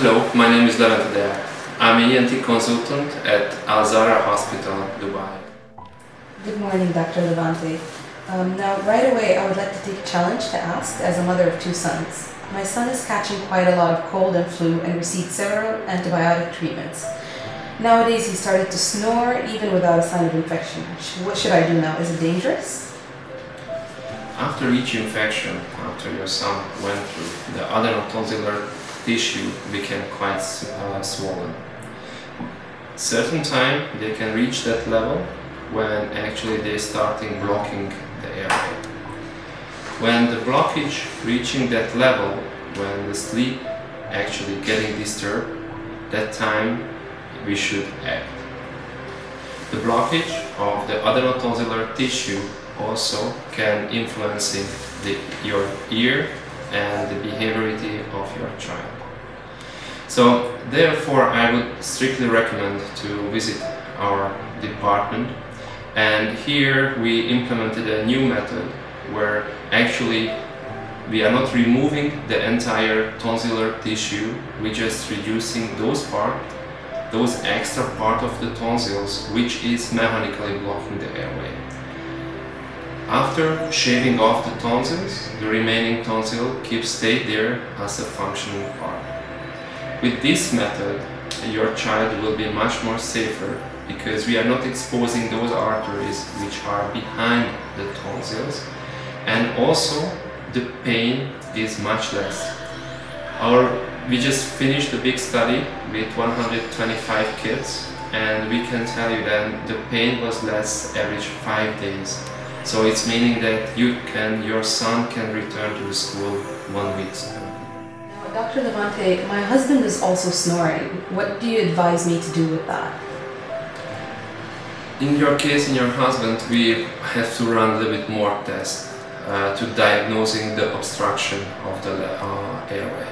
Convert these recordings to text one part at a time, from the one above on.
Hello, my name is Levente Deak. I'm an ENT consultant at Al Zahra Hospital, Dubai. Good morning, Dr. Levente. Now, right away, I would like to take a challenge to ask as a mother of two sons. My son is catching quite a lot of cold and flu and received several antibiotic treatments. Nowadays, he started to snore even without a sign of infection. What should I do now? Is it dangerous? After each infection, after your son went through, the adenotonsillar tissue became quite swollen. Certain time they can reach that level when actually they starting blocking the airway. When the blockage reaching that level, when the sleep actually getting disturbed, that time we should act. The blockage of the adenotonsillar tissue also can influence your ear and the behaviorality of your child. So therefore I would strictly recommend to visit our department, and here we implemented a new method where actually we are not removing the entire tonsillar tissue, we're just reducing those extra part of the tonsils which is mechanically blocking the airway. After shaving off the tonsils, the remaining tonsil stay there as a functioning part. With this method, your child will be much more safer because we are not exposing those arteries which are behind the tonsils, and also the pain is much less. We just finished a big study with 125 kids, and we can tell you that the pain was less average 5 days. So it's meaning that your son can return to school 1 week ago. Now, Dr. Levente, my husband is also snoring. What do you advise me to do with that? In your case, in your husband, we have to run a little bit more tests to diagnosing the obstruction of the airway.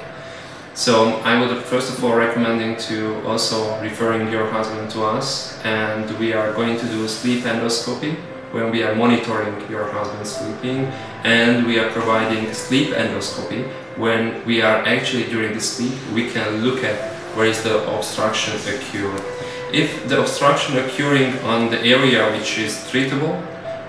So I would first of all recommending to also referring your husband to us, and we are going to do a sleep endoscopy when we are monitoring your husband sleeping, and we are providing sleep endoscopy when we are actually during the sleep we can look at where is the obstruction occurring. If the obstruction occurring on the area which is treatable,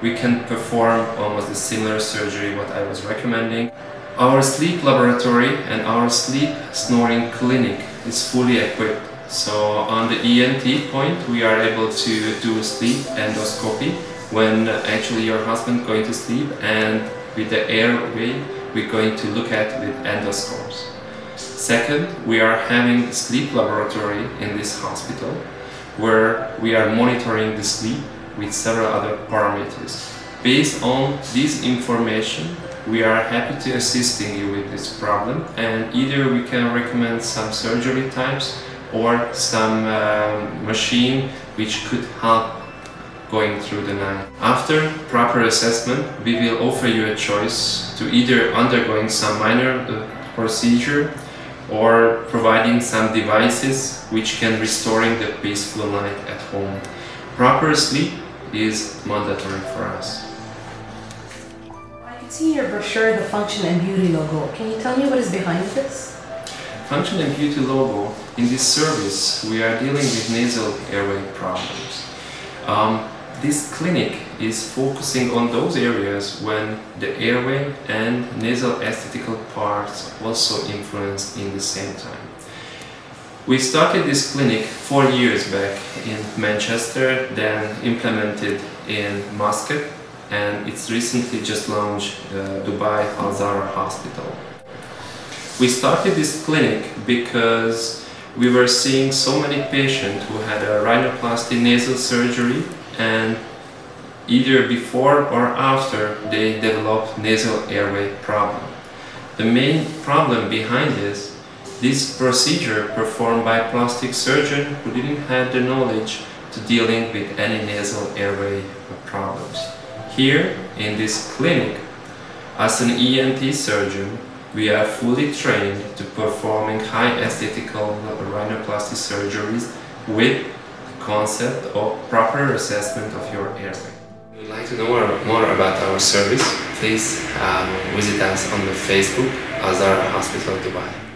we can perform almost a similar surgery what I was recommending. Our sleep laboratory and our sleep snoring clinic is fully equipped. So on the ENT point we are able to do sleep endoscopy when actually your husband going to sleep, and with the airway we're going to look at with endoscopes. Second, we are having sleep laboratory in this hospital where we are monitoring the sleep with several other parameters. Based on this information, we are happy to assisting you with this problem, and either we can recommend some surgery types or some machine which could help going through the night. After proper assessment, we will offer you a choice to either undergoing some minor procedure or providing some devices which can restoring the peaceful night at home. Proper sleep is mandatory for us. I can see in your brochure the Function and Beauty logo. Can you tell me what is behind this? Function and Beauty logo, in this service we are dealing with nasal airway problems. This clinic is focusing on those areas when the airway and nasal aesthetical parts also influence in the same time. We started this clinic 4 years back in Manchester, then implemented in Muscat, and it's recently just launched Dubai Al Zahra Hospital. We started this clinic because we were seeing so many patients who had a rhinoplasty nasal surgery, and either before or after they developed nasal airway problem. The main problem behind this procedure performed by a plastic surgeon who didn't have the knowledge to dealing with any nasal airway problems. Here in this clinic, as an ENT surgeon, we are fully trained to performing high aesthetical rhinoplasty surgeries with concept of proper assessment of your airway. If you'd like to know more about our service, please visit us on the Facebook Al Zahra Hospital Dubai.